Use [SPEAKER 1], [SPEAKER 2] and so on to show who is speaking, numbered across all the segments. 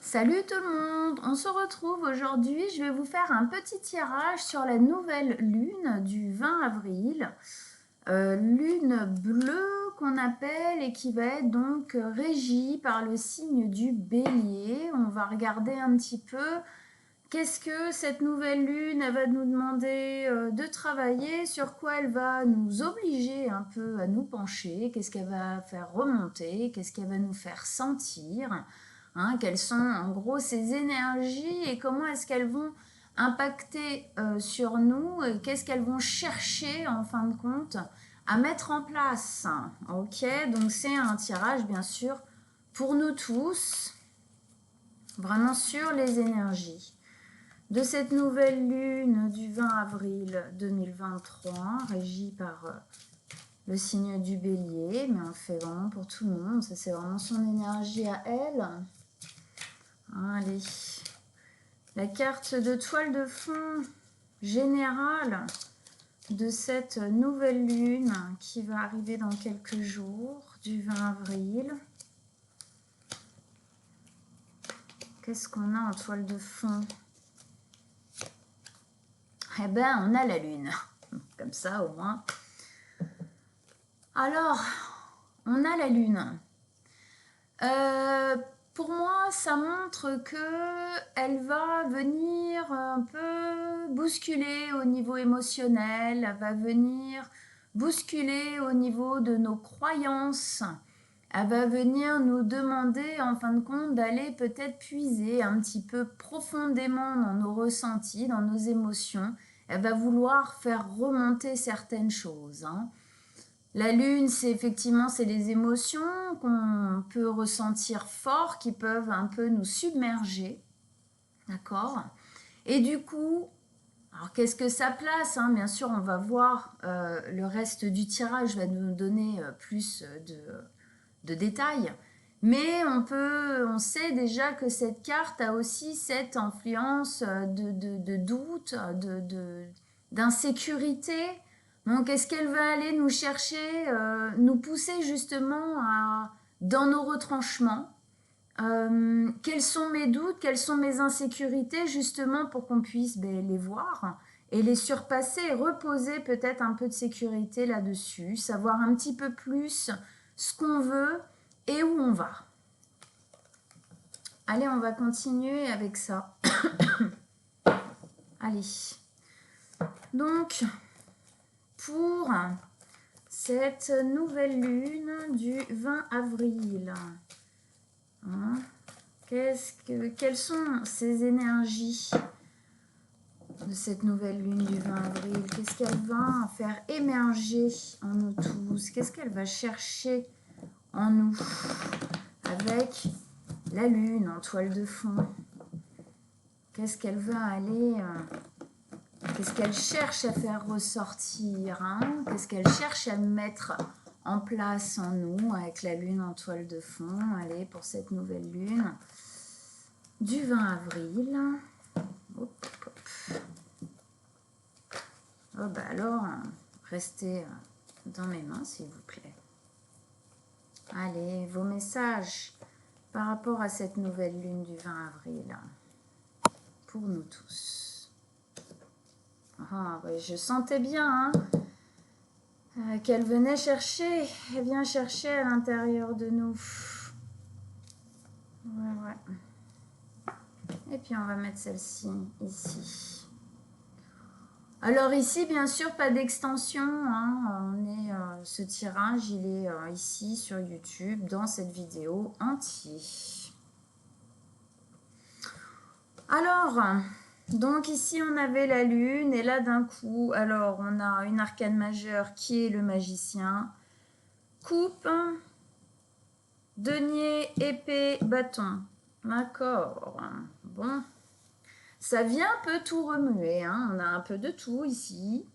[SPEAKER 1] Salut tout le monde, on se retrouve aujourd'hui, je vais vous faire un petit tirage sur la nouvelle lune du 20 avril. Lune bleue qu'on appelle et qui va être donc régie par le signe du bélier. On va regarder un petit peu qu'est-ce que cette nouvelle lune elle va nous demander de travailler, sur quoi elle va nous obliger un peu à nous pencher, qu'est-ce qu'elle va faire remonter, qu'est-ce qu'elle va nous faire sentir. Quelles sont en gros ces énergies et comment est-ce qu'elles vont impacter sur nous et qu'est-ce qu'elles vont chercher en fin de compte à mettre en place. Ok, donc c'est un tirage bien sûr pour nous tous, vraiment sur les énergies de cette nouvelle lune du 20 avril 2023, régie par le signe du bélier, mais on le fait vraiment pour tout le monde, ça c'est vraiment son énergie à elle. Allez, la carte de toile de fond générale de cette nouvelle lune qui va arriver dans quelques jours, du 20 avril. Qu'est-ce qu'on a en toile de fond? Eh ben, on a la lune, comme ça au moins. Alors, on a la lune. Pour moi, ça montre que elle va venir un peu bousculer au niveau émotionnel, elle va venir bousculer au niveau de nos croyances, elle va venir nous demander en fin de compte d'aller peut-être puiser un petit peu profondément dans nos ressentis, dans nos émotions. Elle va vouloir faire remonter certaines choses. La lune, c'est effectivement les émotions qu'on peut ressentir fort, qui peuvent un peu nous submerger. D'accord? Et du coup, alors qu'est-ce que ça place? Bien sûr, on va voir, le reste du tirage va nous donner plus de détails. Mais on sait déjà que cette carte a aussi cette influence de doute, d'insécurité. Donc, est-ce qu'elle va aller nous chercher, nous pousser justement dans nos retranchements? Quels sont mes doutes, quelles sont mes insécurités, justement pour qu'on puisse les voir et les surpasser et reposer peut-être un peu de sécurité là-dessus, savoir un petit peu plus ce qu'on veut et où on va. Allez, on va continuer avec ça. Allez. Donc, pour cette nouvelle lune du 20 avril, quelles sont ces énergies de cette nouvelle lune du 20 avril? Qu'est-ce qu'elle va faire émerger en nous tous? Qu'est-ce qu'elle va chercher en nous avec la lune en toile de fond? Qu'est-ce qu'elle va aller... Qu'est-ce qu'elle cherche à faire ressortir? Qu'est-ce qu'elle cherche à mettre en place en nous avec la lune en toile de fond? Allez, pour cette nouvelle lune du 20 avril. Hop, hop. Oh, bah alors, restez dans mes mains, s'il vous plaît. Allez, vos messages par rapport à cette nouvelle lune du 20 avril pour nous tous. Ah, ouais, je sentais bien qu'elle venait chercher, elle vient chercher à l'intérieur de nous. Ouais. Et puis on va mettre celle-ci ici. Alors ici, bien sûr, pas d'extension. Ce tirage, il est ici sur YouTube, dans cette vidéo entière. Alors... Donc ici, on avait la lune et là, d'un coup, alors on a une arcane majeure qui est le magicien. Coupe, denier, épée, bâton. D'accord. Bon. Ça vient un peu tout remuer. On a un peu de tout ici.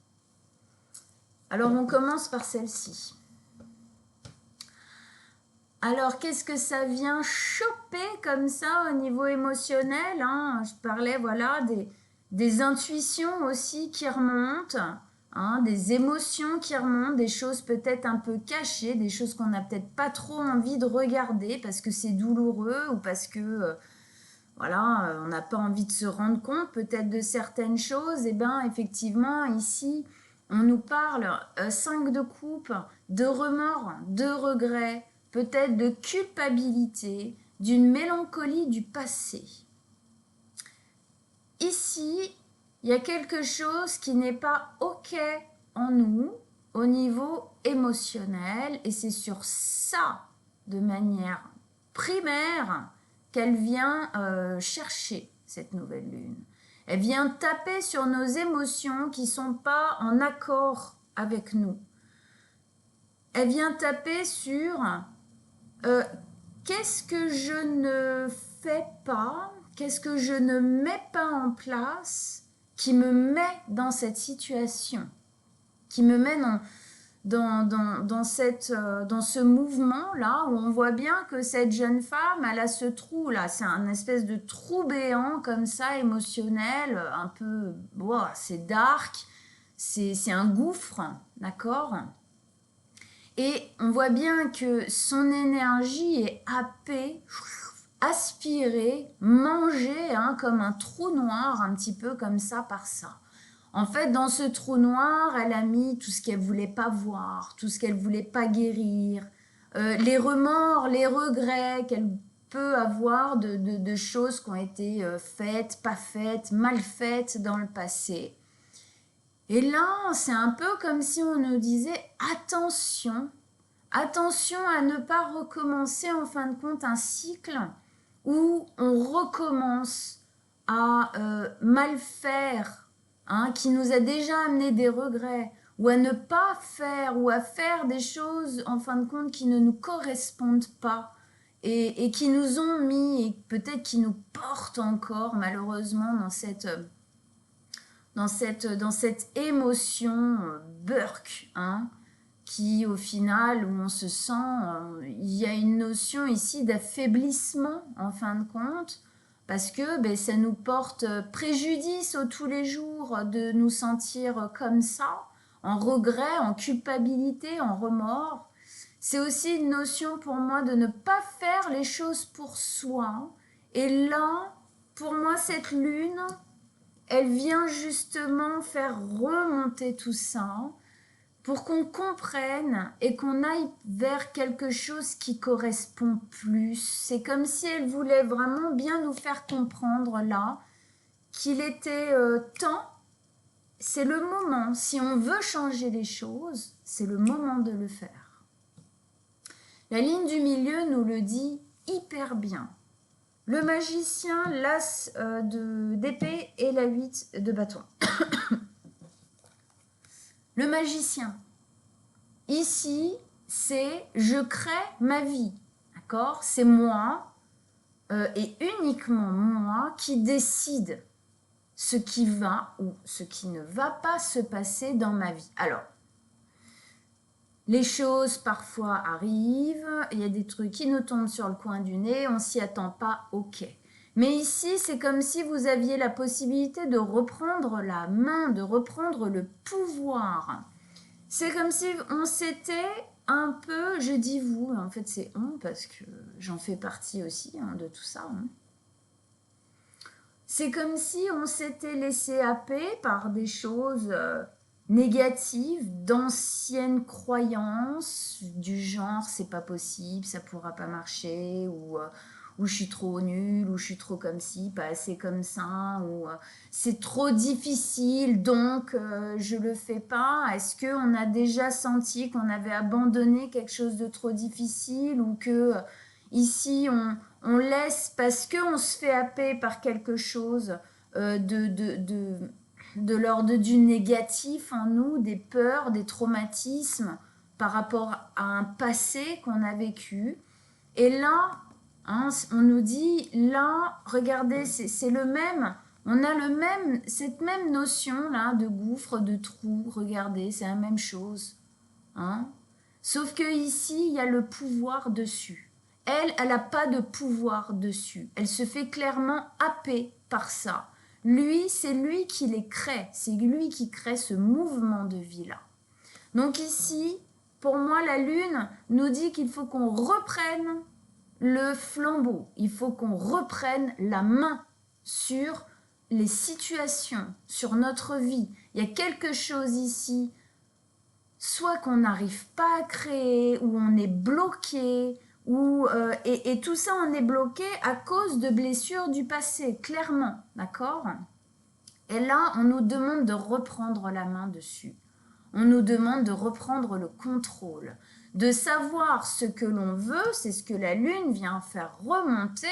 [SPEAKER 1] Alors, on commence par celle-ci. Alors, qu'est-ce que ça vient choper comme ça au niveau émotionnel? Je parlais, voilà, des intuitions aussi qui remontent, des émotions qui remontent, des choses peut-être un peu cachées, des choses qu'on n'a peut-être pas trop envie de regarder parce que c'est douloureux ou parce que voilà, on n'a pas envie de se rendre compte peut-être de certaines choses, et bien effectivement ici on nous parle 5 de coupe, de remords, de regrets, peut-être de culpabilité, d'une mélancolie du passé. Ici, il y a quelque chose qui n'est pas OK en nous au niveau émotionnel, et c'est sur ça, de manière primaire, qu'elle vient chercher cette nouvelle lune. Elle vient taper sur nos émotions qui ne sont pas en accord avec nous. Elle vient taper sur qu'est-ce que je ne fais pas, qu'est-ce que je ne mets pas en place qui me met dans cette situation, qui me met dans ce mouvement-là où on voit bien que cette jeune femme, elle a ce trou-là, c'est un espèce de trou béant comme ça, émotionnel, un peu, c'est dark, c'est un gouffre, d'accord ? Et on voit bien que son énergie est happée, aspirée, mangée, comme un trou noir, un petit peu comme ça par ça. En fait, dans ce trou noir, elle a mis tout ce qu'elle ne voulait pas voir, tout ce qu'elle ne voulait pas guérir, les remords, les regrets qu'elle peut avoir de choses qui ont été faites, pas faites, mal faites dans le passé. Et là, c'est un peu comme si on nous disait attention, attention à ne pas recommencer en fin de compte un cycle où on recommence à mal faire, qui nous a déjà amené des regrets, ou à ne pas faire, ou à faire des choses en fin de compte qui ne nous correspondent pas et qui nous ont mis, et peut-être qui nous portent encore malheureusement dans cette émotion burk, qui au final, où on se sent, il y a une notion ici d'affaiblissement en fin de compte, parce que ça nous porte préjudice au tous les jours de nous sentir comme ça, en regret, en culpabilité, en remords. C'est aussi une notion pour moi de ne pas faire les choses pour soi. Et là, pour moi, cette lune, elle vient justement faire remonter tout ça pour qu'on comprenne et qu'on aille vers quelque chose qui correspond plus. C'est comme si elle voulait vraiment bien nous faire comprendre là qu'il était temps, c'est le moment, si on veut changer les choses, c'est le moment de le faire. La ligne du milieu nous le dit hyper bien. Le magicien, l'as d'épée et la 8 de bâton. Le magicien, ici, c'est je crée ma vie, d'accord ? C'est moi et uniquement moi qui décide ce qui va ou ce qui ne va pas se passer dans ma vie. Alors, les choses parfois arrivent, il y a des trucs qui nous tombent sur le coin du nez, on s'y attend pas, ok. Mais ici, c'est comme si vous aviez la possibilité de reprendre la main, de reprendre le pouvoir. C'est comme si on s'était un peu, je dis vous, en fait c'est on parce que j'en fais partie aussi de tout ça. C'est comme si on s'était laissé happer par des choses négatives, d'anciennes croyances du genre c'est pas possible, ça pourra pas marcher, ou je suis trop nulle, ou je suis trop comme ci, pas assez comme ça, ou c'est trop difficile donc je le fais pas. Est-ce qu'on a déjà senti qu'on avait abandonné quelque chose de trop difficile, ou que ici on laisse parce qu'on se fait happer par quelque chose de l'ordre du négatif en nous, des peurs, des traumatismes par rapport à un passé qu'on a vécu. Et là, on nous dit, là, regardez, c'est le même, on a cette même notion là de gouffre, de trou, regardez, c'est la même chose. Sauf que ici, il y a le pouvoir dessus. Elle n'a pas de pouvoir dessus. Elle se fait clairement happer par ça. Lui, c'est lui qui les crée. C'est lui qui crée ce mouvement de vie-là. Donc ici, pour moi, la lune nous dit qu'il faut qu'on reprenne le flambeau. Il faut qu'on reprenne la main sur les situations, sur notre vie. Il y a quelque chose ici, soit qu'on n'arrive pas à créer, ou on est bloqué, et tout ça, on est bloqué à cause de blessures du passé, clairement, d'accord? Et là, on nous demande de reprendre la main dessus. On nous demande de reprendre le contrôle, de savoir ce que l'on veut, c'est ce que la Lune vient faire remonter.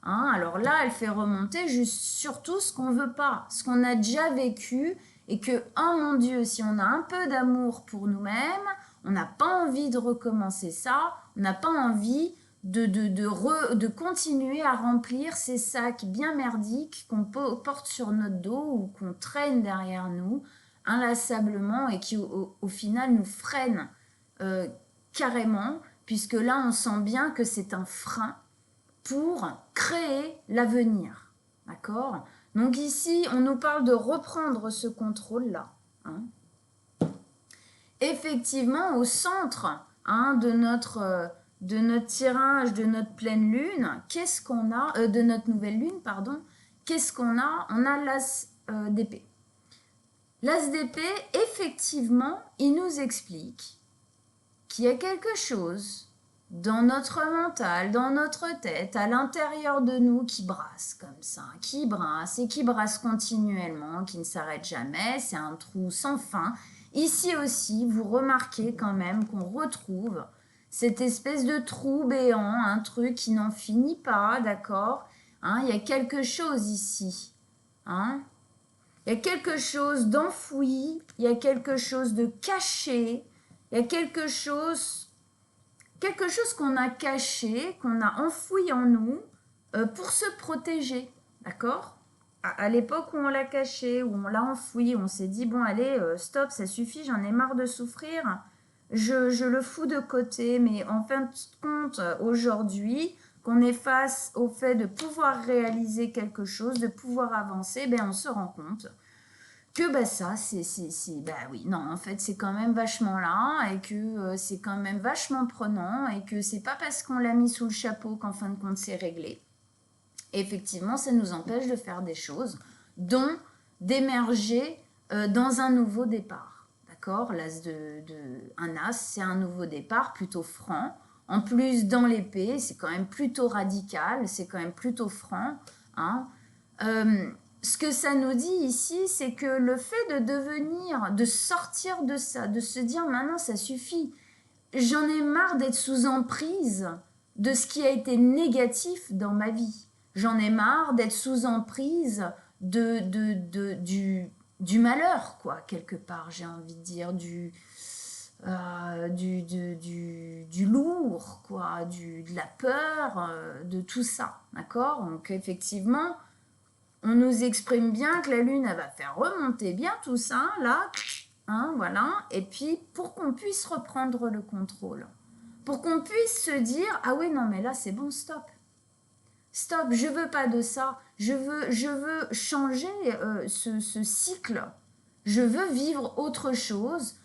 [SPEAKER 1] Hein, alors là, elle fait remonter juste surtout ce qu'on ne veut pas, ce qu'on a déjà vécu et que, oh mon Dieu, si on a un peu d'amour pour nous-mêmes, on n'a pas envie de recommencer ça, on n'a pas envie de continuer à remplir ces sacs bien merdiques qu'on porte sur notre dos ou qu'on traîne derrière nous inlassablement et qui au final nous freinent carrément, puisque là on sent bien que c'est un frein pour créer l'avenir. D'accord? Donc ici, on nous parle de reprendre ce contrôle-là. Hein. Effectivement, au centre de notre tirage, de notre pleine lune, qu'est-ce qu'on a, de notre nouvelle lune, pardon, qu'est-ce qu'on a? On a l'as d'épée. L'as d'épée, effectivement, il nous explique qu'il y a quelque chose dans notre mental, dans notre tête, à l'intérieur de nous qui brasse comme ça, qui brasse continuellement, qui ne s'arrête jamais, c'est un trou sans fin. Ici aussi, vous remarquez quand même qu'on retrouve cette espèce de trou béant, un truc qui n'en finit pas, d'accord? Hein, il y a quelque chose ici. Hein? Il y a quelque chose d'enfoui, il y a quelque chose de caché, il y a quelque chose qu'on a caché, qu'on a enfoui en nous pour se protéger, d'accord? À l'époque où on l'a caché, où on l'a enfoui, on s'est dit, bon allez, stop, ça suffit, j'en ai marre de souffrir, je le fous de côté, mais en fin de compte, aujourd'hui, qu'on est face au fait de pouvoir réaliser quelque chose, de pouvoir avancer, ben on se rend compte que bah ça, bah oui, non, en fait, c'est quand même vachement là et que c'est quand même vachement prenant et que c'est pas parce qu'on l'a mis sous le chapeau qu'en fin de compte, c'est réglé. Et effectivement, ça nous empêche de faire des choses, dont d'émerger dans un nouveau départ. D'accord? L'as un as, c'est un nouveau départ plutôt franc. En plus, dans l'épée, c'est quand même plutôt radical, c'est quand même plutôt franc. Hein? Ce que ça nous dit ici, c'est que le fait de sortir de ça, de se dire maintenant ça suffit, j'en ai marre d'être sous emprise de ce qui a été négatif dans ma vie. J'en ai marre d'être sous emprise du malheur, quoi, quelque part, j'ai envie de dire, du lourd, quoi, de la peur, de tout ça, d'accord? Donc effectivement, on nous exprime bien que la Lune, elle va faire remonter bien tout ça, là, hein, voilà, et puis pour qu'on puisse reprendre le contrôle, pour qu'on puisse se dire, ah oui, non, mais là, c'est bon, stop. Stop, je veux pas de ça, je veux changer ce cycle, je veux vivre autre chose.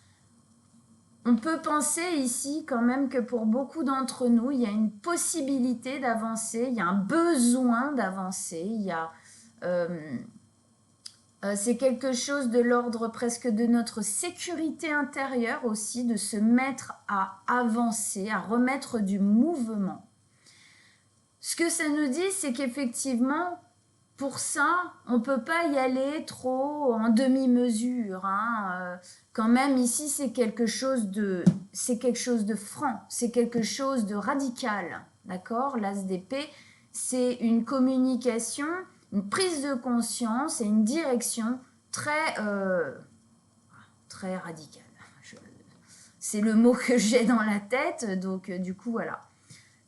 [SPEAKER 1] On peut penser ici quand même que pour beaucoup d'entre nous, il y a une possibilité d'avancer, il y a un besoin d'avancer, il y a... c'est quelque chose de l'ordre presque de notre sécurité intérieure aussi, de se mettre à avancer, à remettre du mouvement. Ce que ça nous dit, c'est qu'effectivement, pour ça, on ne peut pas y aller trop en demi-mesure. Hein. Quand même, ici, c'est quelque chose de franc, c'est quelque chose de radical. D'accord? L'as d'épée, c'est une communication, une prise de conscience et une direction très radicale. C'est le mot que j'ai dans la tête, donc du coup, voilà.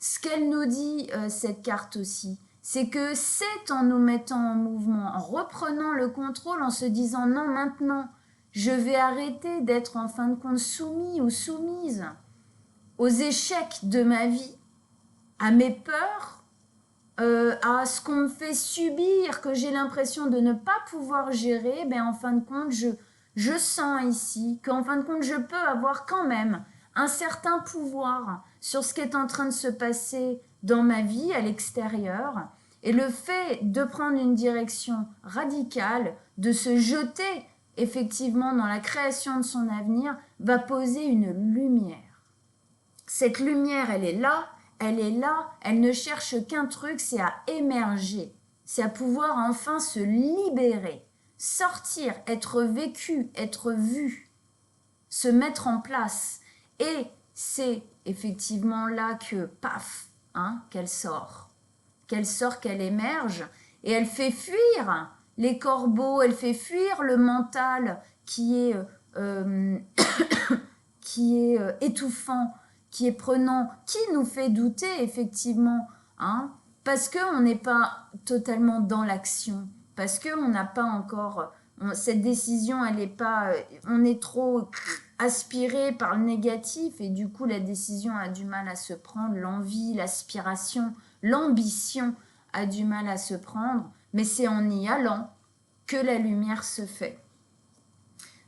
[SPEAKER 1] Ce qu'elle nous dit, cette carte aussi, c'est que c'est en nous mettant en mouvement, en reprenant le contrôle, en se disant non, maintenant, je vais arrêter d'être en fin de compte soumis ou soumise aux échecs de ma vie, à mes peurs, à ce qu'on me fait subir, que j'ai l'impression de ne pas pouvoir gérer, ben en fin de compte, je sens ici qu'en fin de compte, je peux avoir quand même un certain pouvoir sur ce qui est en train de se passer dans ma vie, à l'extérieur. Et le fait de prendre une direction radicale, de se jeter effectivement dans la création de son avenir, va poser une lumière. Cette lumière, elle est là, elle ne cherche qu'un truc, c'est à émerger, c'est à pouvoir enfin se libérer, sortir, être vécu, être vu, se mettre en place. Et c'est effectivement là que, paf, qu'elle sort, qu'elle émerge, et elle fait fuir les corbeaux, elle fait fuir le mental qui est, étouffant, qui est prenant, qui nous fait douter effectivement, parce qu'on n'est pas totalement dans l'action, parce qu'on n'a pas encore, cette décision, elle n'est pas, on est trop aspiré par le négatif, et du coup la décision a du mal à se prendre, l'envie, l'aspiration, l'ambition a du mal à se prendre, mais c'est en y allant que la lumière se fait.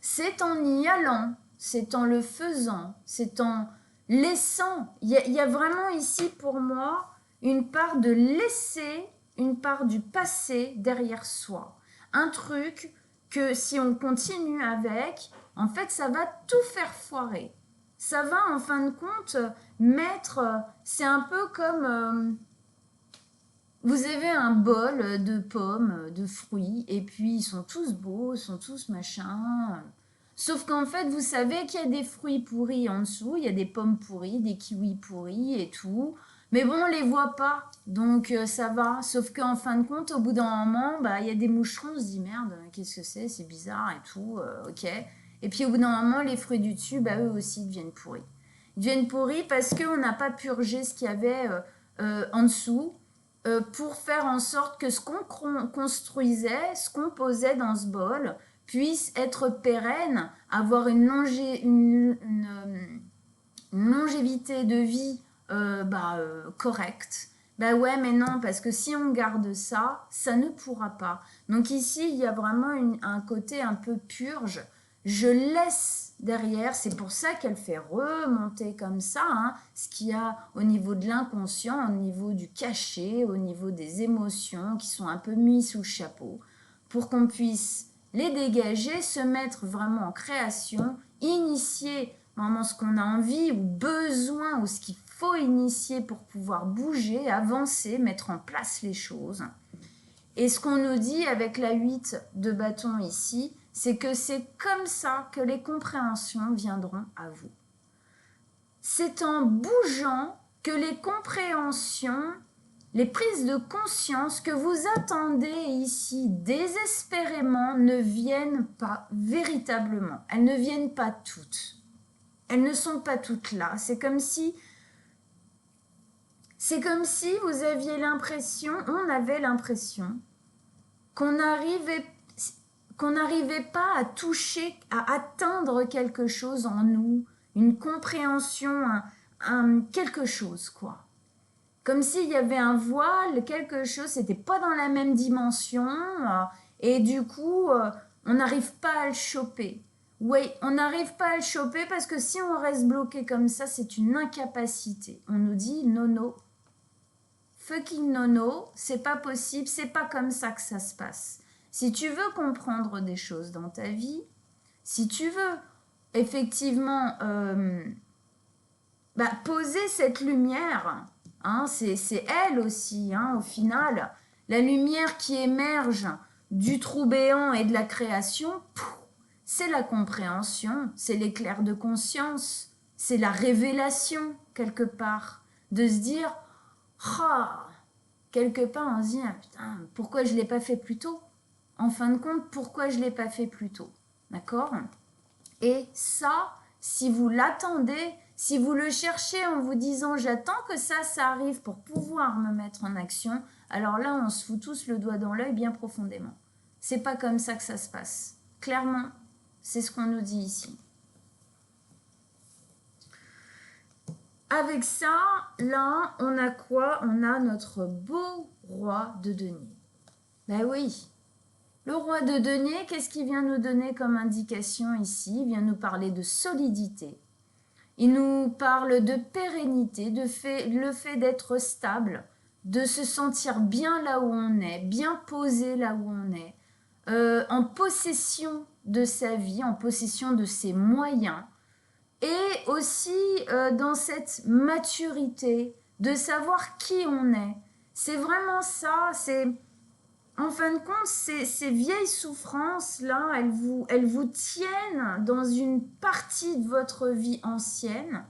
[SPEAKER 1] C'est en y allant, c'est en le faisant, c'est en laissant. Il y a vraiment ici pour moi une part de laisser, une part du passé derrière soi. Un truc que si on continue avec, en fait, ça va tout faire foirer. Ça va, en fin de compte, mettre... C'est un peu comme... vous avez un bol de pommes, de fruits, et puis ils sont tous beaux, ils sont tous machins. Sauf qu'en fait, vous savez qu'il y a des fruits pourris en dessous, il y a des pommes pourries, des kiwis pourris et tout. Mais bon, on les voit pas, donc ça va. Sauf qu'en fin de compte, au bout d'un moment, il y a des moucherons, on se dit merde, qu'est-ce que c'est bizarre et tout, ok. Et puis au bout d'un moment, les fruits du dessus, eux aussi deviennent pourris. Ils deviennent pourris parce qu'on n'a pas purgé ce qu'il y avait en dessous, pour faire en sorte que ce qu'on construisait, ce qu'on posait dans ce bol, puisse être pérenne, avoir une longévité de vie correcte. Ouais, mais non, parce que si on garde ça, ça ne pourra pas. Donc ici, il y a vraiment un côté un peu purge. Je laisse derrière, c'est pour ça qu'elle fait remonter comme ça, ce qu'il y a au niveau de l'inconscient, au niveau du caché, au niveau des émotions qui sont un peu mises sous le chapeau, pour qu'on puisse les dégager, se mettre vraiment en création, initier vraiment ce qu'on a envie ou besoin ou ce qu'il faut initier pour pouvoir bouger, avancer, mettre en place les choses. Et ce qu'on nous dit avec la 8 de bâton ici, c'est que c'est comme ça que les compréhensions viendront à vous. C'est en bougeant que les compréhensions, les prises de conscience que vous attendez ici désespérément ne viennent pas véritablement. Elles ne viennent pas toutes. Elles ne sont pas toutes là. C'est comme si vous aviez l'impression, on avait l'impression qu'on n'arrivait pas à toucher, à atteindre quelque chose en nous, une compréhension, quelque chose, quoi. Comme s'il y avait un voile, quelque chose, c'était pas dans la même dimension, et du coup, on n'arrive pas à le choper. Oui, on n'arrive pas à le choper parce que si on reste bloqué comme ça, c'est une incapacité. On nous dit nono, fucking nono, c'est pas possible, c'est pas comme ça que ça se passe. Si tu veux comprendre des choses dans ta vie, si tu veux effectivement poser cette lumière, c'est elle aussi, au final, la lumière qui émerge du trou béant et de la création, c'est la compréhension, c'est l'éclair de conscience, c'est la révélation quelque part, de se dire, quelque part on se dit, putain, pourquoi je ne l'ai pas fait plus tôt ? En fin de compte, pourquoi je ne l'ai pas fait plus tôt ? D'accord ? Et ça, si vous l'attendez, si vous le cherchez en vous disant « j'attends que ça arrive pour pouvoir me mettre en action », alors là, on se fout tous le doigt dans l'œil bien profondément. C'est pas comme ça que ça se passe. Clairement, c'est ce qu'on nous dit ici. Avec ça, là, on a quoi ? On a notre beau roi de denier. Ben oui. Le roi de denier, qu'est-ce qu'il vient nous donner comme indication ici ? Il vient nous parler de solidité. Il nous parle de pérennité, le fait d'être stable, de se sentir bien là où on est, bien posé là où on est, en possession de sa vie, en possession de ses moyens, et aussi dans cette maturité de savoir qui on est. C'est vraiment ça, c'est en fin de compte, ces vieilles souffrances-là, elles vous tiennent dans une partie de votre vie ancienne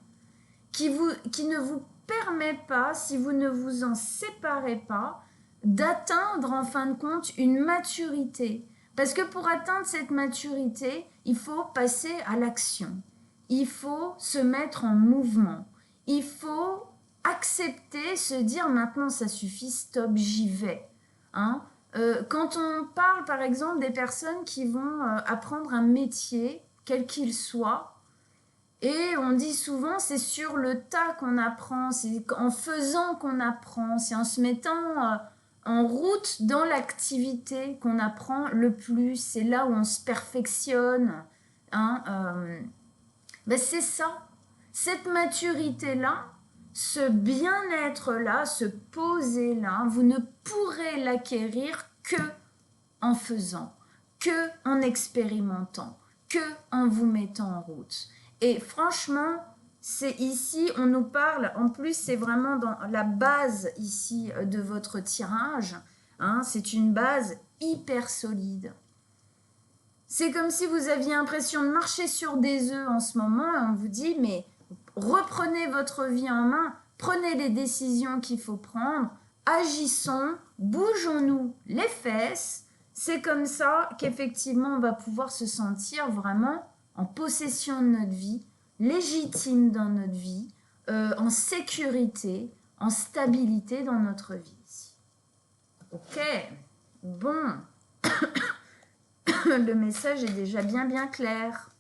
[SPEAKER 1] qui ne vous permet pas, si vous ne vous en séparez pas, d'atteindre en fin de compte une maturité. Parce que pour atteindre cette maturité, il faut passer à l'action. Il faut se mettre en mouvement. Il faut accepter, se dire maintenant ça suffit, stop, j'y vais. Hein? Quand on parle par exemple des personnes qui vont apprendre un métier, quel qu'il soit, et on dit souvent c'est sur le tas qu'on apprend, c'est en faisant qu'on apprend, c'est en se mettant en route dans l'activité qu'on apprend le plus, c'est là où on se perfectionne. Hein, ben c'est ça, cette maturité-là, ce bien-être-là, ce poser-là, vous ne pourrez l'acquérir que en faisant, que en expérimentant, que en vous mettant en route. Et franchement, c'est ici, on nous parle, en plus c'est vraiment dans la base ici de votre tirage, hein, c'est une base hyper solide. C'est comme si vous aviez l'impression de marcher sur des œufs en ce moment et on vous dit mais reprenez votre vie en main, prenez les décisions qu'il faut prendre, agissons, bougeons-nous les fesses. C'est comme ça qu'effectivement on va pouvoir se sentir vraiment en possession de notre vie, légitime dans notre vie, en sécurité, en stabilité dans notre vie. Ok, bon. Le message est déjà bien clair.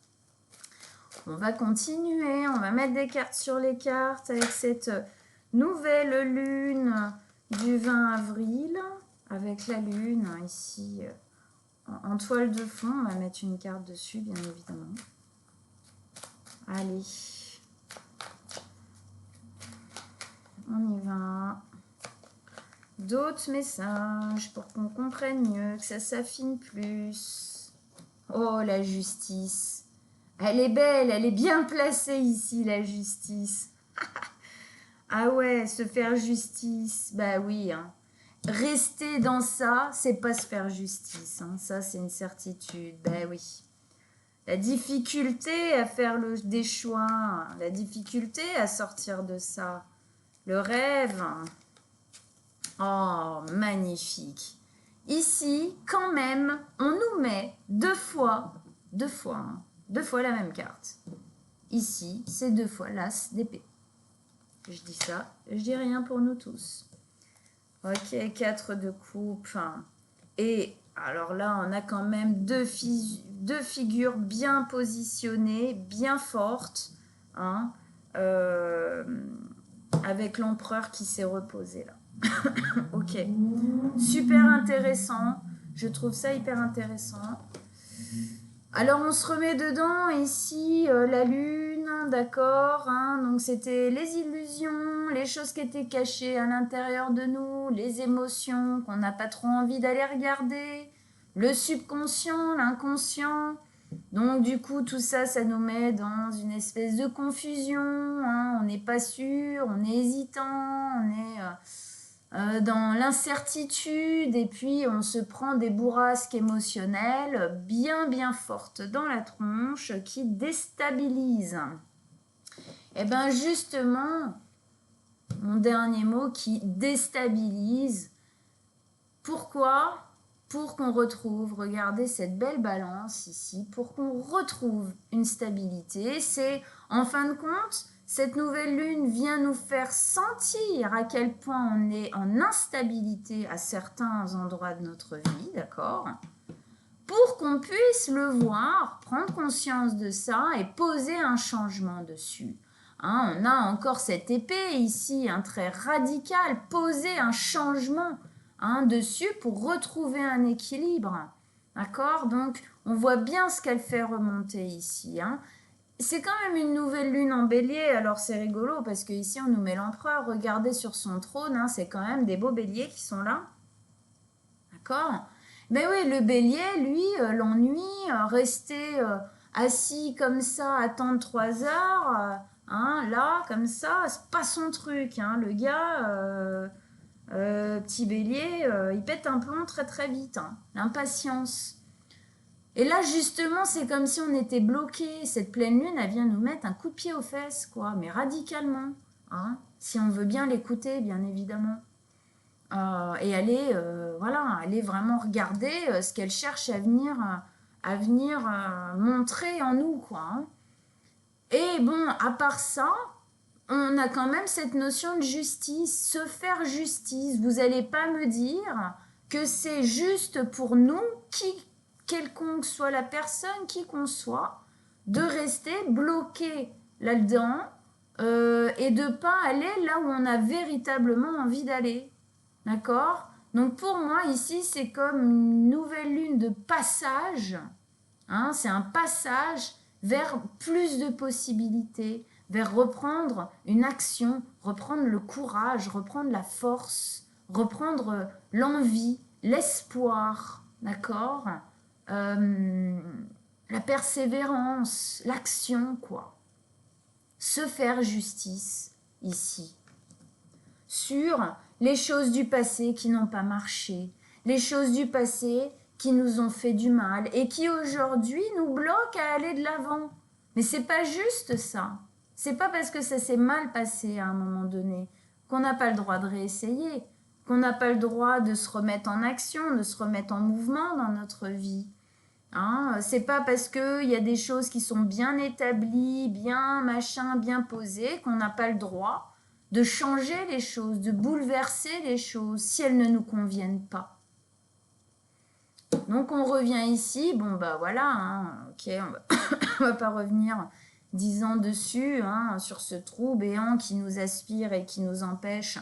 [SPEAKER 1] On va continuer, on va mettre des cartes sur les cartes avec cette nouvelle lune du 20 avril, avec la lune ici en toile de fond. On va mettre une carte dessus, bien évidemment. Allez, on y va. D'autres messages pour qu'on comprenne mieux, que ça s'affine plus. Oh, la justice. Elle est belle, elle est bien placée ici, la justice. Ah ouais, se faire justice, bah oui. Hein. Rester dans ça, c'est pas se faire justice. Hein. Ça, c'est une certitude, bah oui. La difficulté à faire des choix, la difficulté à sortir de ça. Le rêve. Oh, magnifique. Ici, quand même, on nous met deux fois la même carte. Ici, c'est 2 fois l'as d'épée. Je dis ça, je dis rien pour nous tous. Ok, 4 de coupe. Et alors là, on a quand même deux figures bien positionnées, bien fortes. Hein, avec l'empereur qui s'est reposé là. Ok, super intéressant. Je trouve ça hyper intéressant. Alors, on se remet dedans, ici, la lune, d'accord, hein, donc c'était les illusions, les choses qui étaient cachées à l'intérieur de nous, les émotions qu'on n'a pas trop envie d'aller regarder, le subconscient, l'inconscient. Donc, du coup, tout ça, ça nous met dans une espèce de confusion, hein, on n'est pas sûr, on est hésitant, on est... dans l'incertitude et puis on se prend des bourrasques émotionnelles bien fortes dans la tronche qui déstabilisent. Et bien justement, mon dernier mot qui déstabilise. Pourquoi ? Pour qu'on retrouve, regardez cette belle balance ici, pour qu'on retrouve une stabilité. C'est en fin de compte... Cette nouvelle lune vient nous faire sentir à quel point on est en instabilité à certains endroits de notre vie, d'accord ? Pour qu'on puisse le voir, prendre conscience de ça et poser un changement dessus. Hein, on a encore cette épée ici, un trait radical, poser un changement dessus pour retrouver un équilibre. D'accord ? Donc, on voit bien ce qu'elle fait remonter ici. Hein. c'est quand même une nouvelle lune en bélier, alors c'est rigolo parce que ici on nous met l'empereur, regardez sur son trône, hein, c'est quand même des beaux béliers qui sont là, d'accord? Mais oui, le bélier, lui, l'ennui, rester assis comme ça, attendre 3 heures, hein, là, comme ça, c'est pas son truc, hein, le gars, petit bélier, il pète un plomb très très vite, hein, l'impatience. Et là, justement, c'est comme si on était bloqué. Cette pleine lune, elle vient nous mettre un coup de pied aux fesses, quoi, mais radicalement. Hein, si on veut bien l'écouter, bien évidemment. Et aller, voilà, aller vraiment regarder ce qu'elle cherche à venir montrer en nous, quoi. Hein. Et bon, à part ça, on a quand même cette notion de justice, se faire justice. Vous n'allez pas me dire que c'est juste pour nous, quelconque soit la personne, qui qu'on soit, de rester bloqué là-dedans et de pas aller là où on a véritablement envie d'aller. D'accord? Donc pour moi, ici, c'est comme une nouvelle lune de passage. Hein, c'est un passage vers plus de possibilités, vers reprendre une action, reprendre le courage, reprendre la force, reprendre l'envie, l'espoir, d'accord? La persévérance, l'action, quoi. Se faire justice ici sur les choses du passé qui n'ont pas marché, les choses du passé qui nous ont fait du mal et qui aujourd'hui nous bloquent à aller de l'avant. Mais c'est pas juste ça. C'est pas parce que ça s'est mal passé à un moment donné qu'on n'a pas le droit de réessayer, qu'on n'a pas le droit de se remettre en action, de se remettre en mouvement dans notre vie. Hein, c'est pas parce qu'il y a des choses qui sont bien établies, bien machin, bien posées, qu'on n'a pas le droit de changer les choses, de bouleverser les choses si elles ne nous conviennent pas. Donc on revient ici, bon bah voilà, hein, ok, on va pas revenir 10 ans dessus, hein, sur ce trou béant qui nous aspire et qui nous empêche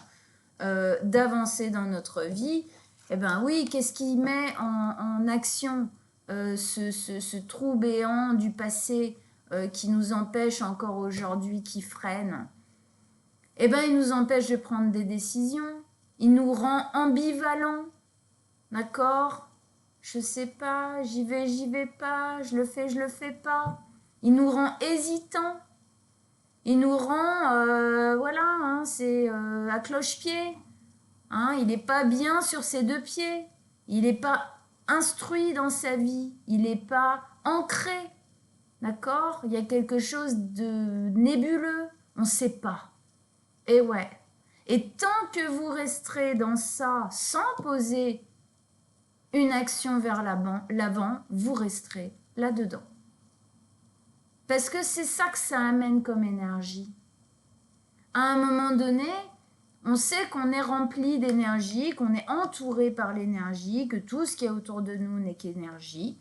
[SPEAKER 1] d'avancer dans notre vie. Eh ben oui, qu'est-ce qui met en action ce trou béant du passé qui nous empêche encore aujourd'hui, qui freine? Eh ben, il nous empêche de prendre des décisions. Il nous rend ambivalents. D'accord? Je sais pas, j'y vais pas, je le fais pas. Il nous rend hésitants. Il nous rend, voilà, hein, c'est à cloche-pied. Hein, il n'est pas bien sur ses 2 pieds. Il n'est pas instruit dans sa vie. Il n'est pas ancré. D'accord? Il y a quelque chose de nébuleux. On ne sait pas. Et ouais. Et tant que vous resterez dans ça sans poser une action vers l'avant, vous resterez là-dedans. Parce que c'est ça que ça amène comme énergie. À un moment donné, on sait qu'on est rempli d'énergie, qu'on est entouré par l'énergie, que tout ce qui est autour de nous n'est qu'énergie.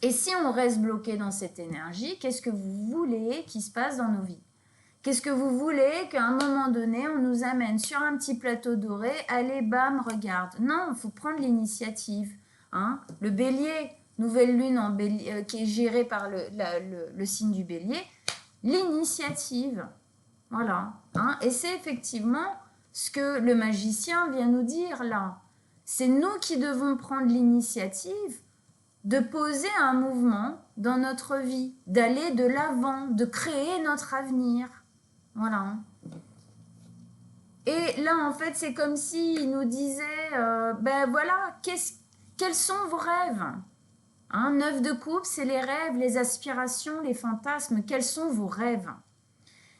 [SPEAKER 1] Et si on reste bloqué dans cette énergie, qu'est-ce que vous voulez qu'il se passe dans nos vies? Qu'est-ce que vous voulez qu'à un moment donné, on nous amène sur un petit plateau doré, allez, bam, regarde. Non, il faut prendre l'initiative. Hein. Le bélier, nouvelle lune en bélier, qui est gérée par le signe du bélier, l'initiative. Voilà. Hein. Et c'est effectivement ce que le magicien vient nous dire là. C'est nous qui devons prendre l'initiative de poser un mouvement dans notre vie, d'aller de l'avant, de créer notre avenir. Voilà. Et là, en fait, c'est comme s'il nous disait, ben voilà, quels sont vos rêves? Hein, 9 de coupe, c'est les rêves, les aspirations, les fantasmes. Quels sont vos rêves?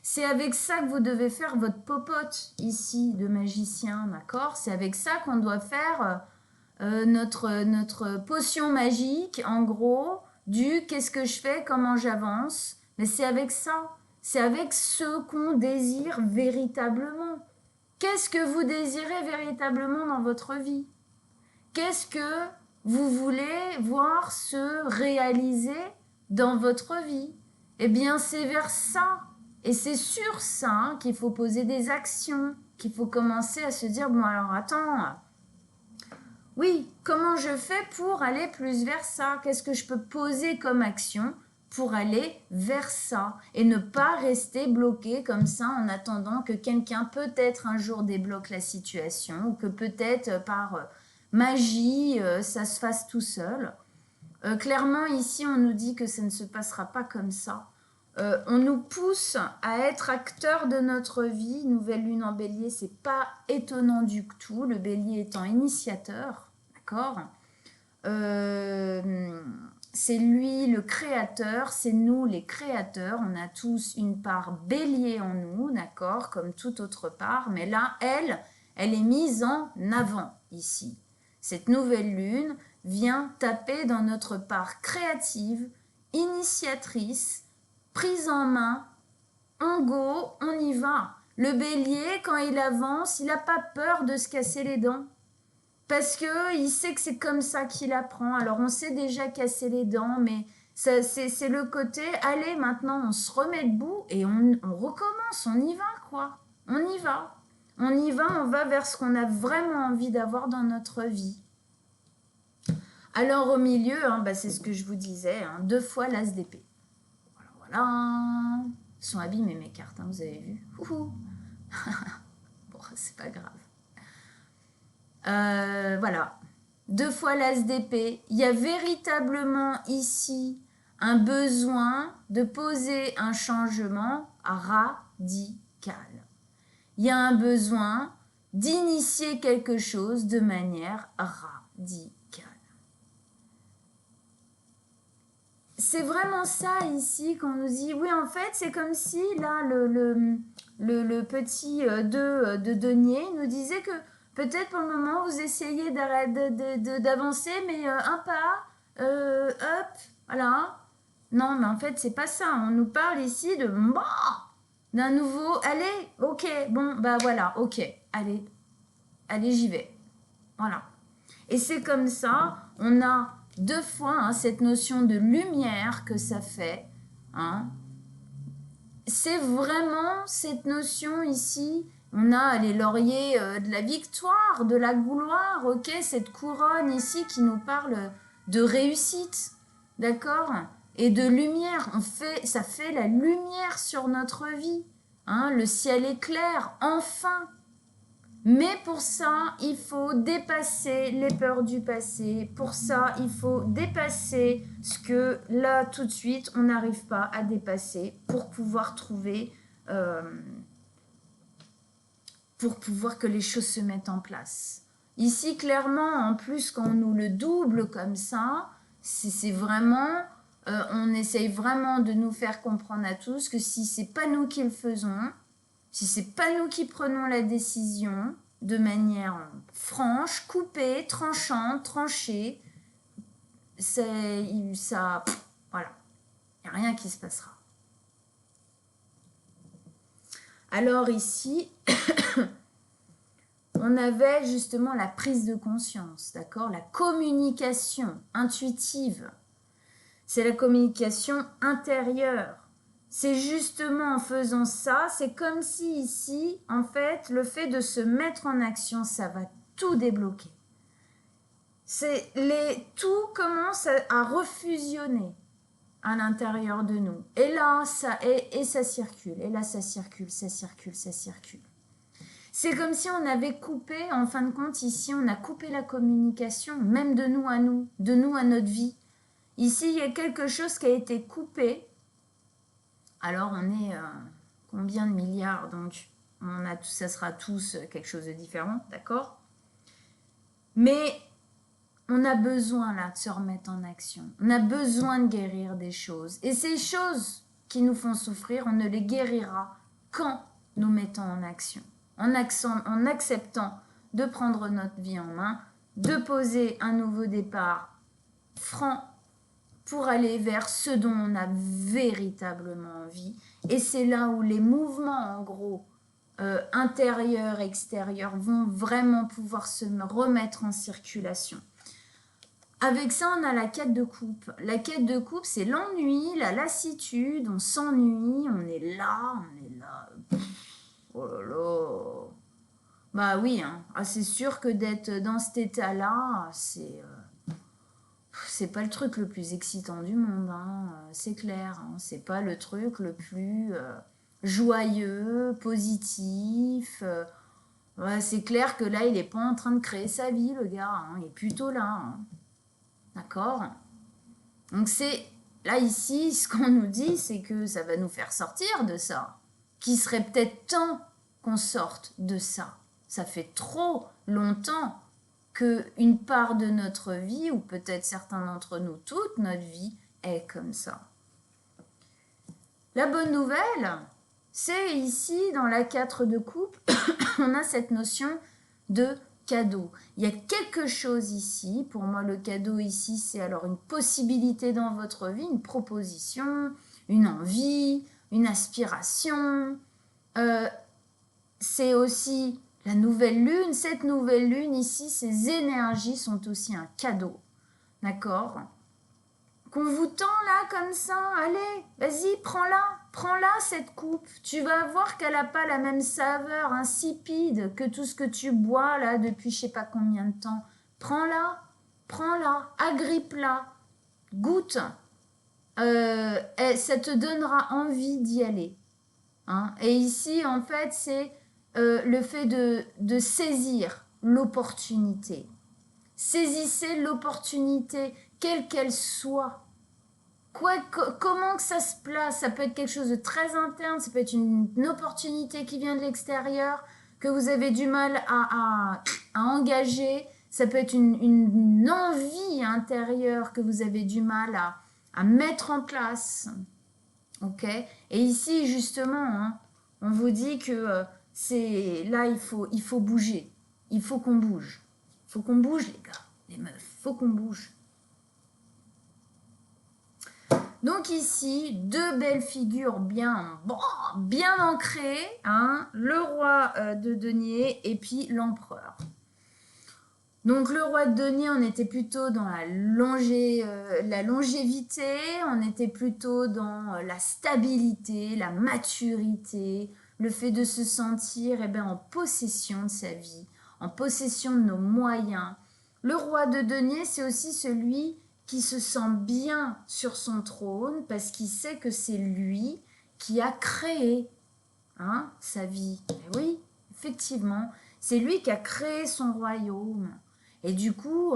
[SPEAKER 1] C'est avec ça que vous devez faire votre popote ici de magicien, d'accord? C'est avec ça qu'on doit faire notre potion magique, en gros, du qu'est-ce que je fais, comment j'avance. Mais c'est avec ça. C'est avec ce qu'on désire véritablement. Qu'est-ce que vous désirez véritablement dans votre vie? Qu'est-ce que vous voulez voir se réaliser dans votre vie? Eh bien, c'est vers ça. Et c'est sur ça hein, qu'il faut poser des actions, qu'il faut commencer à se dire, bon alors attends, oui, comment je fais pour aller plus vers ça? Qu'est-ce que je peux poser comme action pour aller vers ça et ne pas rester bloqué comme ça en attendant que quelqu'un peut-être un jour débloque la situation ou que peut-être par magie ça se fasse tout seul. Clairement ici on nous dit que ça ne se passera pas comme ça. On nous pousse à être acteurs de notre vie. Nouvelle lune en bélier, c'est pas étonnant du tout, le bélier étant initiateur, d'accord. C'est lui le créateur, c'est nous les créateurs, on a tous une part bélier en nous, d'accord, comme toute autre part, mais là, elle est mise en avant ici. Cette nouvelle lune vient taper dans notre part créative, initiatrice, prise en main, on go, on y va. Le bélier, quand il avance, il n'a pas peur de se casser les dents. Parce qu'il sait que c'est comme ça qu'il apprend. Alors, on s'est déjà cassé les dents, mais c'est le côté, allez, maintenant, on se remet debout et on recommence, on y va, quoi. On y va. On y va, on va vers ce qu'on a vraiment envie d'avoir dans notre vie. Alors, au milieu, c'est ce que je vous disais, 2 fois l'as d'épée. Voilà. Ils sont abîmés, mes cartes, vous avez vu. Bon, c'est pas grave. Voilà, 2 fois l'as d'épée. Il y a véritablement ici un besoin de poser un changement radical. Il y a un besoin d'initier quelque chose de manière radicale. C'est vraiment ça ici qu'on nous dit, oui en fait c'est comme si là le petit 2 de denier nous disait que peut-être pour le moment, vous essayez d'avancer, mais un pas, hop, voilà. Non, mais en fait, c'est pas ça. On nous parle ici d'un nouveau, allez, ok, bon, voilà, ok, allez, j'y vais. Voilà. Et c'est comme ça, on a 2 fois cette notion de lumière que ça fait. C'est vraiment cette notion ici. On a les lauriers de la victoire, de la gloire, ok, cette couronne ici qui nous parle de réussite, d'accord, et de lumière. Ça fait la lumière sur notre vie. Le ciel est clair, enfin. Mais pour ça, il faut dépasser les peurs du passé. Pour ça, il faut dépasser ce que là, tout de suite, on n'arrive pas à dépasser pour pouvoir trouver, pour pouvoir que les choses se mettent en place. Ici, clairement, en plus, quand on nous le double comme ça, c'est vraiment, on essaye vraiment de nous faire comprendre à tous que si c'est pas nous qui le faisons, si c'est pas nous qui prenons la décision de manière franche, coupée, tranchante, tranchée, voilà, il n'y a rien qui se passera. Alors ici, on avait justement la prise de conscience, d'accord, la communication intuitive. C'est la communication intérieure. C'est justement en faisant ça, c'est comme si ici, en fait, le fait de se mettre en action, ça va tout débloquer. Tout commence à refusionner à l'intérieur de nous. Et là, ça circule. Et là, ça circule, ça circule, ça circule. C'est comme si on avait coupé, en fin de compte, ici, on a coupé la communication, même de nous à notre vie. Ici, il y a quelque chose qui a été coupé. Alors, on est combien de milliards? Donc, ça sera tous quelque chose de différent, d'accord? Mais on a besoin, là, de se remettre en action. On a besoin de guérir des choses. Et ces choses qui nous font souffrir, on ne les guérira qu'en nous mettant en action. En acceptant de prendre notre vie en main, de poser un nouveau départ franc pour aller vers ce dont on a véritablement envie. Et c'est là où les mouvements, en gros, intérieurs, extérieurs, vont vraiment pouvoir se remettre en circulation. Avec ça, on a la quête de coupe. La quête de coupe, c'est l'ennui, la lassitude, on s'ennuie, on est là. Oh là là. Bah oui, c'est sûr que d'être dans cet état-là, c'est... c'est pas le truc le plus excitant du monde, hein, c'est clair. Hein, c'est pas le truc le plus joyeux, positif. Ouais, c'est clair que là, il n'est pas en train de créer sa vie, le gars. Hein, il est plutôt là. Hein, d'accord? Donc c'est là, ici, ce qu'on nous dit, c'est que ça va nous faire sortir de ça. Qu'il serait peut-être temps qu'on sorte de ça. Ça fait trop longtemps qu'une part de notre vie, ou peut-être certains d'entre nous, toute notre vie, est comme ça. La bonne nouvelle, c'est ici, dans la 4 de coupe, on a cette notion de cadeau. Il y a quelque chose ici, pour moi le cadeau ici, c'est alors une possibilité dans votre vie, une proposition, une envie, une aspiration. C'est aussi la nouvelle lune. Cette nouvelle lune ici, ces énergies sont aussi un cadeau. D'accord? Qu'on vous tend là comme ça, allez, vas-y, prends-la cette coupe. Tu vas voir qu'elle n'a pas la même saveur insipide que tout ce que tu bois là depuis je sais pas combien de temps. Prends-la, agrippe-la, goûte. Et ça te donnera envie d'y aller. Hein. Et ici, en fait, c'est le fait de saisir l'opportunité. Saisissez l'opportunité, quelle qu'elle soit. Comment que ça se place? Ça peut être quelque chose de très interne, ça peut être une opportunité qui vient de l'extérieur, que vous avez du mal à engager. Ça peut être une envie intérieure que vous avez du mal à mettre en place. Ok? Et ici, justement, hein, on vous dit que là, il faut bouger. Il faut qu'on bouge. Il faut qu'on bouge, les gars, les meufs. Il faut qu'on bouge. Donc ici, deux belles figures bien ancrées. Hein, le roi de denier et puis l'empereur. Donc le roi de denier, on était plutôt dans la longévité, on était plutôt dans la stabilité, la maturité, le fait de se sentir en possession de sa vie, en possession de nos moyens. Le roi de denier, c'est aussi celui qui se sent bien sur son trône parce qu'il sait que c'est lui qui a créé sa vie. Et oui, effectivement, c'est lui qui a créé son royaume. Et du coup,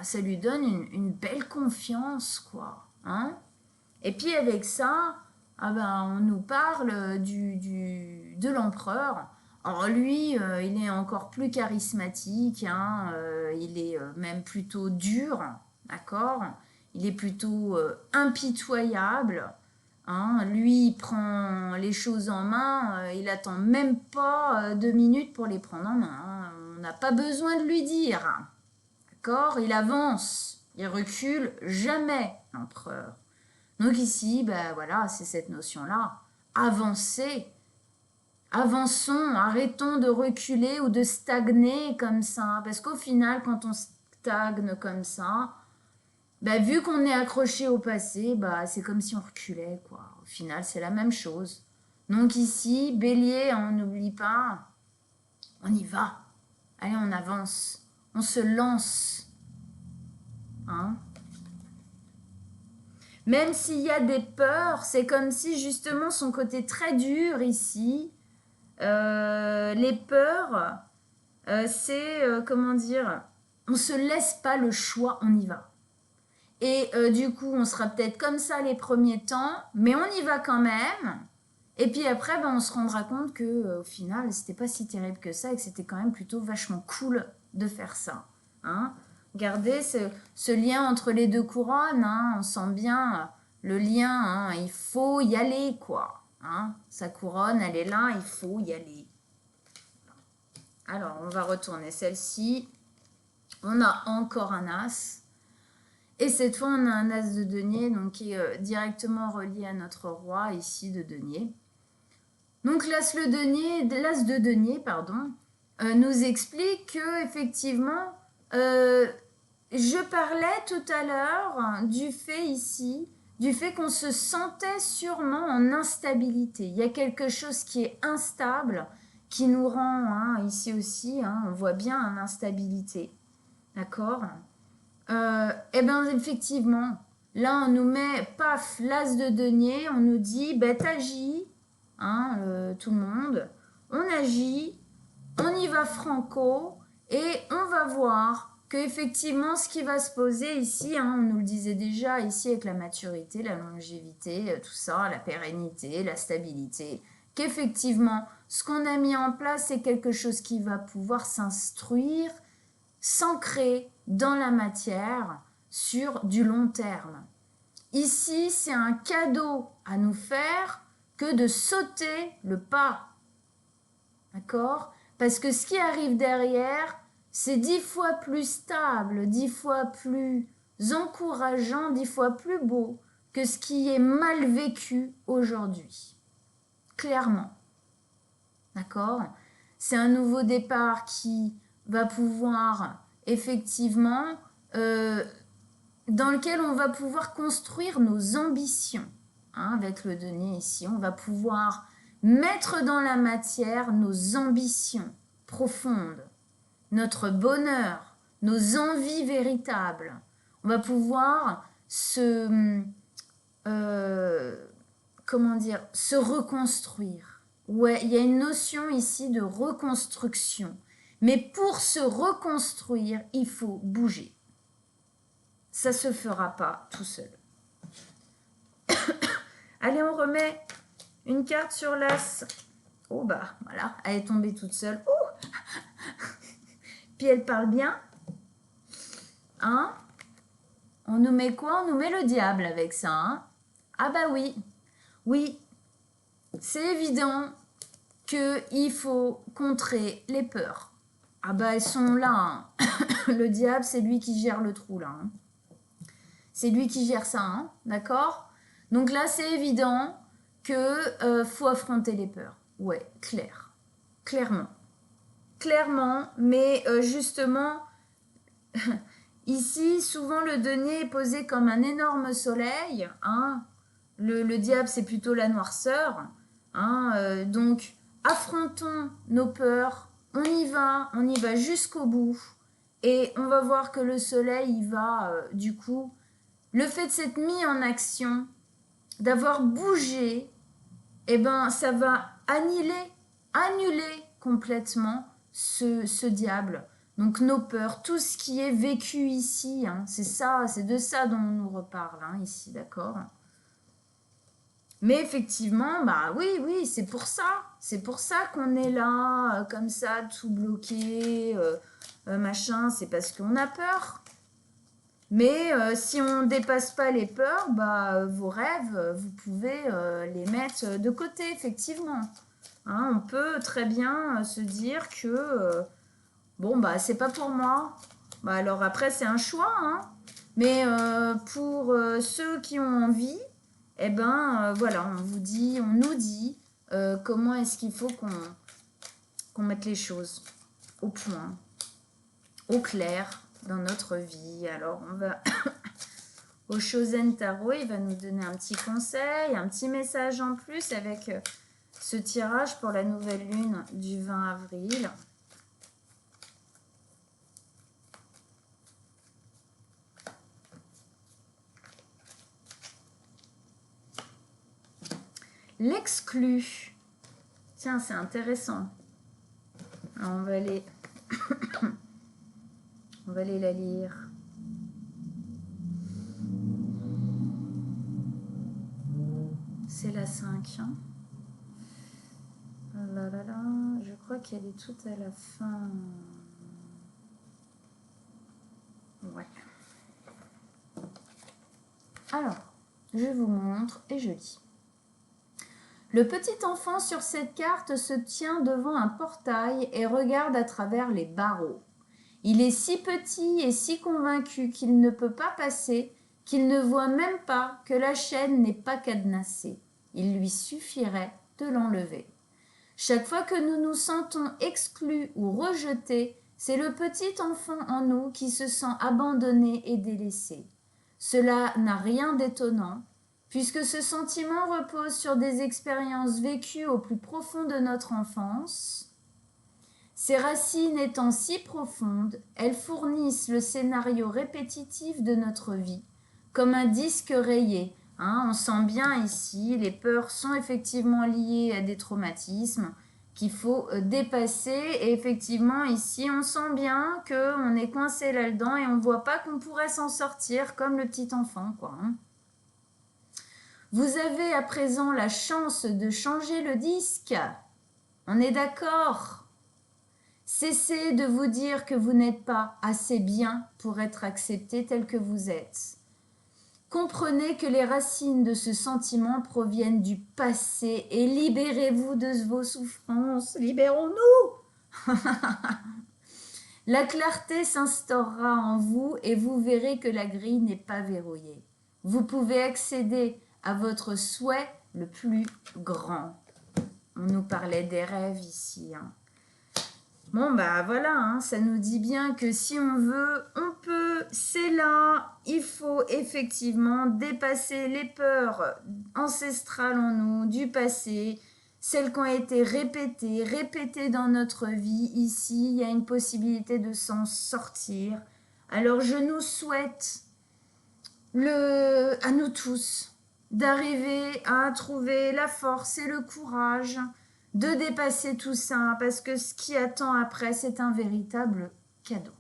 [SPEAKER 1] ça lui donne une belle confiance, quoi. Hein. Et puis avec ça, on nous parle de l'empereur. Alors lui, il est encore plus charismatique, hein, il est même plutôt dur, d'accord? Il est plutôt impitoyable. Hein, lui, il prend les choses en main, il attend même pas 2 minutes pour les prendre en main. Hein. On n'a pas besoin de lui dire. D'accord? Il avance, il recule jamais, l'empereur. Donc ici, voilà, c'est cette notion-là. Avancer. Avançons, arrêtons de reculer ou de stagner comme ça. Parce qu'au final, quand on stagne comme ça, vu qu'on est accroché au passé, c'est comme si on reculait, quoi. Au final, c'est la même chose. Donc ici, bélier, on n'oublie pas, on y va. Allez, on avance. On se lance. Hein? Même s'il y a des peurs, c'est comme si justement son côté très dur ici, les peurs, c'est, comment dire, on ne se laisse pas le choix, on y va. Et du coup, on sera peut-être comme ça les premiers temps, mais on y va quand même. Et puis après, on se rendra compte que au final, c'était pas si terrible que ça et que c'était quand même plutôt vachement cool de faire ça. Hein. Regardez ce lien entre les deux couronnes, hein, on sent bien le lien, hein, il faut y aller, quoi. Hein. Sa couronne, elle est là, il faut y aller. Alors, on va retourner celle-ci. On a encore un as. Et cette fois, on a un as de denier, donc qui est directement relié à notre roi ici de denier. Donc l'as de denier, nous explique que effectivement, je parlais tout à l'heure du fait qu'on se sentait sûrement en instabilité. Il y a quelque chose qui est instable, qui nous rend, ici aussi, on voit bien une instabilité. D'accord ? Eh bien, effectivement, là, on nous met, paf, l'as de denier, on nous dit, ben, t'agis, hein, tout le monde, on agit, on y va franco, et on va voir qu'effectivement, ce qui va se poser ici, hein, on nous le disait déjà ici avec la maturité, la longévité, tout ça, la pérennité, la stabilité, qu'effectivement, ce qu'on a mis en place, c'est quelque chose qui va pouvoir s'instruire, s'ancrer dans la matière sur du long terme. Ici, c'est un cadeau à nous faire que de sauter le pas. D'accord? Parce que ce qui arrive derrière, c'est 10 fois plus stable, 10 fois plus encourageant, 10 fois plus beau que ce qui est mal vécu aujourd'hui. Clairement. D'accord? C'est un nouveau départ qui va pouvoir effectivement, dans lequel on va pouvoir construire nos ambitions. Hein, avec le denier ici, on va pouvoir mettre dans la matière nos ambitions profondes, notre bonheur, nos envies véritables. On va pouvoir se reconstruire. Ouais, il y a une notion ici de reconstruction. Mais pour se reconstruire, il faut bouger. Ça ne se fera pas tout seul. Allez, on remet une carte sur l'as. Oh bah, voilà, elle est tombée toute seule. Oh Puis elle parle bien. Hein? On nous met quoi? On nous met le diable avec ça. Hein? Ah bah oui. Oui, c'est évident qu'il faut contrer les peurs. Ah bah elles sont là. Hein. Le diable, c'est lui qui gère le trou là. Hein. C'est lui qui gère ça, hein, d'accord? Donc là, c'est évident que faut affronter les peurs. Ouais, clairement. Clairement, mais justement, ici, souvent le denier est posé comme un énorme soleil. Hein. Le diable, c'est plutôt la noirceur. Hein, donc, affrontons nos peurs. On y va jusqu'au bout. Et on va voir que le soleil, il va, du coup, le fait de s'être mis en action, d'avoir bougé, eh ben, ça va annuler complètement ce diable. Donc nos peurs, tout ce qui est vécu ici, hein, c'est ça, c'est de ça dont on nous reparle hein, ici, d'accord? Mais effectivement, bah oui, c'est pour ça qu'on est là, comme ça, tout bloqué, machin, c'est parce qu'on a peur. Mais si on ne dépasse pas les peurs, bah, vos rêves, vous pouvez les mettre de côté, effectivement. Hein, on peut très bien se dire que, bon, bah, c'est pas pour moi. Bah, alors après, c'est un choix. Hein. Mais pour ceux qui ont envie, eh ben, voilà, on nous dit comment est-ce qu'il faut qu'on mette les choses au point, au clair dans notre vie. Alors, on va au Shozen Tarot, il va nous donner un petit conseil, un petit message en plus avec ce tirage pour la nouvelle lune du 20 avril. L'exclu. Tiens, c'est intéressant. Alors, on va aller la lire. C'est la 5. Hein. Oh là là là, je crois qu'elle est toute à la fin. Ouais. Alors, je vous montre et je lis. Le petit enfant sur cette carte se tient devant un portail et regarde à travers les barreaux. Il est si petit et si convaincu qu'il ne peut pas passer qu'il ne voit même pas que la chaîne n'est pas cadenassée. Il lui suffirait de l'enlever. Chaque fois que nous nous sentons exclus ou rejetés, c'est le petit enfant en nous qui se sent abandonné et délaissé. Cela n'a rien d'étonnant, puisque ce sentiment repose sur des expériences vécues au plus profond de notre enfance. Ces racines étant si profondes, elles fournissent le scénario répétitif de notre vie, comme un disque rayé. On sent bien ici, les peurs sont effectivement liées à des traumatismes qu'il faut dépasser. Et effectivement, ici, on sent bien qu'on est coincé là-dedans et on ne voit pas qu'on pourrait s'en sortir comme le petit enfant, quoi. Vous avez à présent la chance de changer le disque. On est d'accord? Cessez de vous dire que vous n'êtes pas assez bien pour être accepté tel que vous êtes. Comprenez que les racines de ce sentiment proviennent du passé et libérez-vous de vos souffrances. Libérons-nous! La clarté s'instaurera en vous et vous verrez que la grille n'est pas verrouillée. Vous pouvez accéder à votre souhait le plus grand. On nous parlait des rêves ici. Bon, bah voilà, ça nous dit bien que si on veut, on peut, c'est là. Il faut effectivement dépasser les peurs ancestrales en nous, du passé, celles qui ont été répétées dans notre vie. Ici, il y a une possibilité de s'en sortir. Alors, je nous souhaite, à nous tous, d'arriver à trouver la force et le courage de dépasser tout ça, parce que ce qui attend après, c'est un véritable cadeau.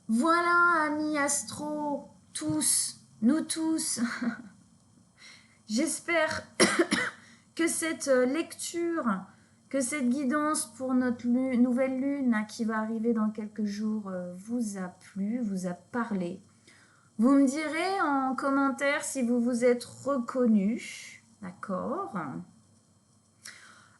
[SPEAKER 1] Voilà, amis astro, nous tous. J'espère que cette lecture, que cette guidance pour notre nouvelle lune qui va arriver dans quelques jours vous a plu, vous a parlé. Vous me direz en commentaire si vous vous êtes reconnu, d'accord ?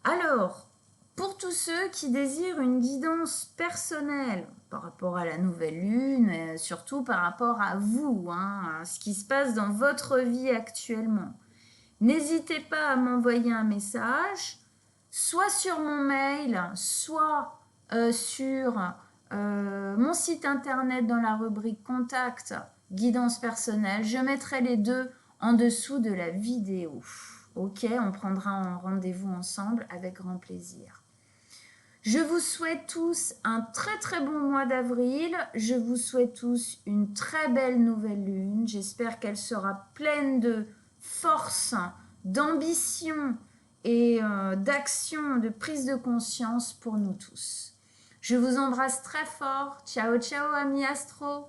[SPEAKER 1] Alors, pour tous ceux qui désirent une guidance personnelle par rapport à la nouvelle lune, et surtout par rapport à vous, à ce qui se passe dans votre vie actuellement, n'hésitez pas à m'envoyer un message, soit sur mon mail, soit sur mon site internet dans la rubrique Contact, guidance personnelle. Je mettrai les deux en dessous de la vidéo. Ok, on prendra un rendez-vous ensemble avec grand plaisir. Je vous souhaite tous un très très bon mois d'avril. Je vous souhaite tous une très belle nouvelle lune. J'espère qu'elle sera pleine de force, d'ambition et d'action, de prise de conscience pour nous tous. Je vous embrasse très fort. Ciao, ciao, amis astro.